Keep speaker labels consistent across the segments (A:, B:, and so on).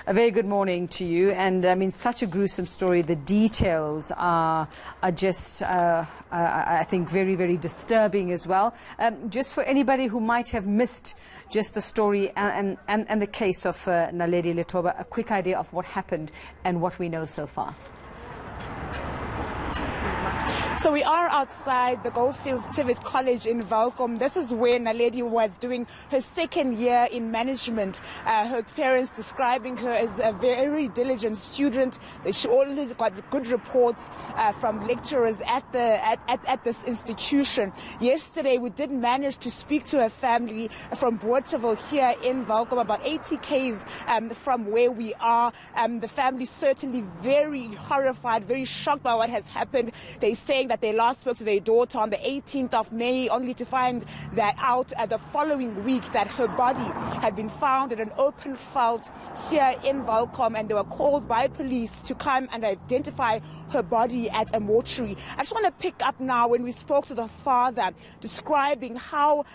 A: A very good morning to you. And I mean, such a gruesome story. The details are just, I think, very, very disturbing as well. Just for anybody who might have missed just the story and the case of Naledi Lethoba, a quick idea of what happened and what we know so far.
B: So we are outside the Goldfields TVET College in Welkom. This is where Naledi was doing her second year in management. Her parents describing her as a very diligent student. She always got good reports from lecturers at this institution. Yesterday we did manage to speak to her family from Boerteville here in Welkom, about 80 k's from where we are. The family certainly very horrified, very shocked by what has happened. They're saying that they last spoke to their daughter on the 18th of May, only to find that out the following week that her body had been found in an open veldt here in Welkom, and they were called by police to come and identify her body at a mortuary. I just want to pick up now when we spoke to the father, describing how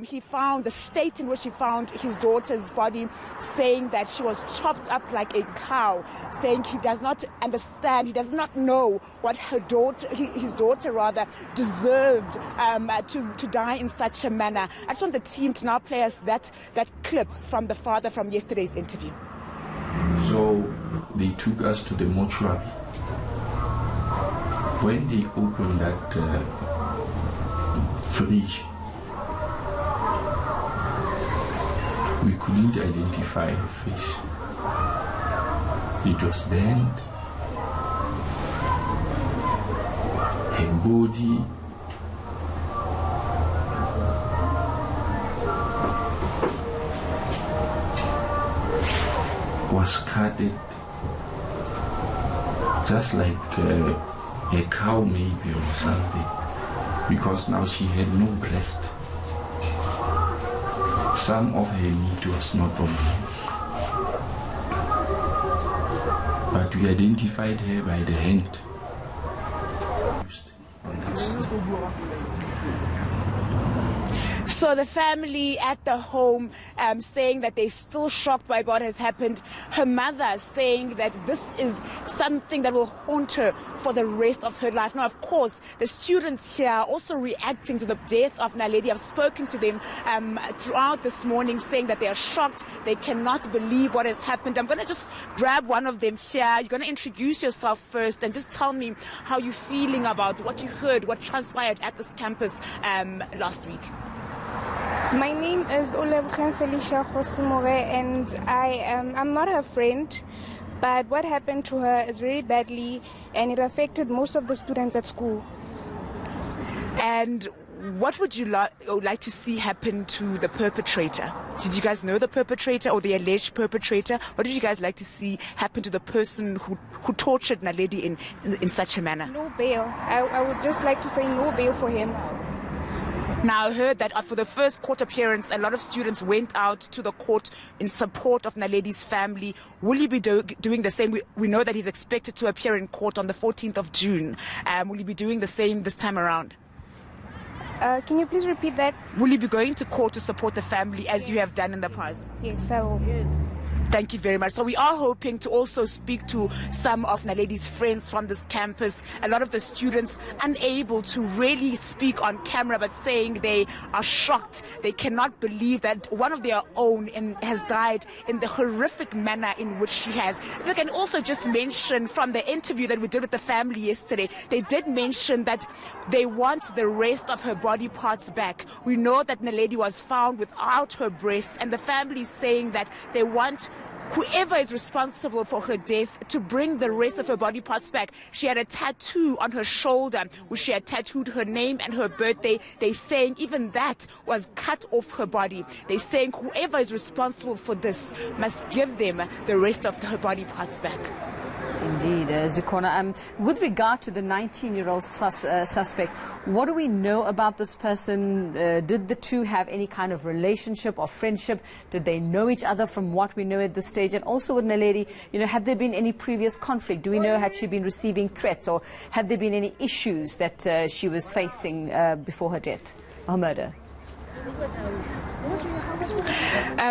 B: he found the state in which he found his daughter's body, saying that she was chopped up like a cow, saying he does not understand, he does not know what her daughter, his daughter rather, deserved to die in such a manner. I just want the team to now play us that clip from the father from yesterday's interview.
C: So they took us to the mortuary. When they opened that fridge, we couldn't identify her face. It was bent. Her body was cutted just like a cow maybe or something, because now she had no breast. Some of her meat was not on her. But we identified her by the hand.
B: So the family at the home saying that they're still shocked by what has happened. Her mother saying that this is something that will haunt her for the rest of her life. Now, of course, the students here are also reacting to the death of Naledi. I've spoken to them throughout this morning, saying that they are shocked. They cannot believe what has happened. I'm going to just grab one of them here. You're going to introduce yourself first and just tell me how you're feeling about what you heard, what transpired at this campus last week.
D: My name is Welkom and I'm not her friend, but what happened to her is very badly and it affected most of the students at school.
B: And what would you like to see happen to the perpetrator? Did you guys know the perpetrator or the alleged perpetrator? What did you guys like to see happen to the person who tortured Naledi in such a manner?
D: No bail. I would just like to say no bail for him.
B: Now, I heard that for the first court appearance, a lot of students went out to the court in support of Naledi's family. Will you be doing the same? We know that he's expected to appear in court on the 14th of June. Will you be doing the same this time around?
D: Can you please repeat that?
B: Will you be going to court to support the family as you have done in the past?
D: Yes, I will. Yes.
B: Thank you very much. So we are hoping to also speak to some of Naledi's friends from this campus. A lot of the students unable to really speak on camera, but saying they are shocked. They cannot believe that one of their own has died in the horrific manner in which she has. If I can also just mention from the interview that we did with the family yesterday, they did mention that they want the rest of her body parts back. We know that Naledi was found without her breasts, and the family is saying that they want whoever is responsible for her death to bring the rest of her body parts back. She had a tattoo on her shoulder which she had tattooed her name and her birthday. They're saying even that was cut off her body. They're saying whoever is responsible for this must give them the rest of her body parts back.
A: Indeed, Zikhona. With regard to the 19-year-old suspect, what do we know about this person? Did the two have any kind of relationship or friendship? Did they know each other from what we know at this stage? And also with Naledi, had there been any previous conflict? Do we know, had she been receiving threats, or had there been any issues that she was facing before her death or murder?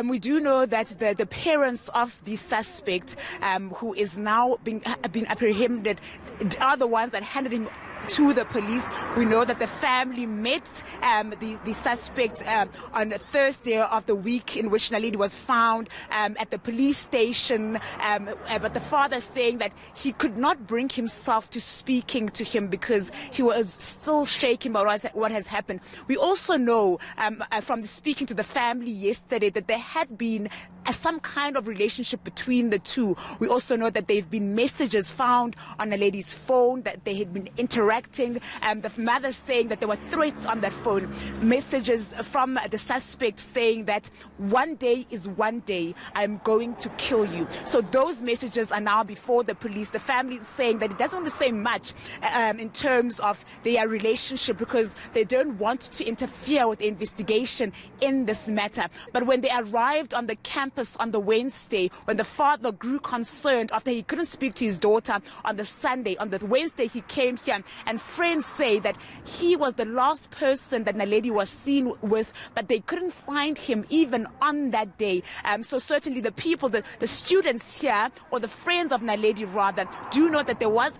B: We do know that the parents of the suspect, who is now been apprehended, are the ones that handed him to the police. We know that the family met the suspect on Thursday of the week in which Naledi was found at the police station, but the father saying that he could not bring himself to speaking to him because he was still shaking about what has happened. We also know from speaking to the family yesterday that there had been some kind of relationship between the two. We also know that there have been messages found on Naledi's phone, that they had been interacting. The mother saying that there were threats on that phone, messages from the suspect saying that one day is one day, I'm going to kill you. So those messages are now before the police. The family is saying that it doesn't want to say much in terms of their relationship because they don't want to interfere with the investigation in this matter. But when they arrived on the campus on the Wednesday, when the father grew concerned after he couldn't speak to his daughter on the Sunday, on the Wednesday he came here, and friends say that he was the last person that Naledi was seen with, but they couldn't find him even on that day. So certainly the people, the students here, or the friends of Naledi rather, do know that there was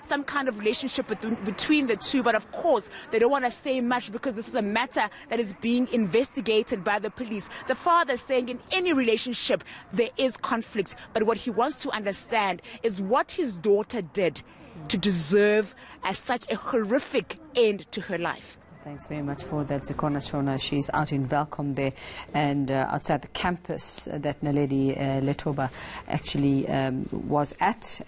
B: some kind of relationship between the two, but of course they don't want to say much because this is a matter that is being investigated by the police. The father saying in any relationship there is conflict, but what he wants to understand is what his daughter did to deserve such a horrific end to her life.
A: Thanks very much for that, Zikhona Tshona. She's out in Welkom there and outside the campus that Naledi Lethoba actually was at.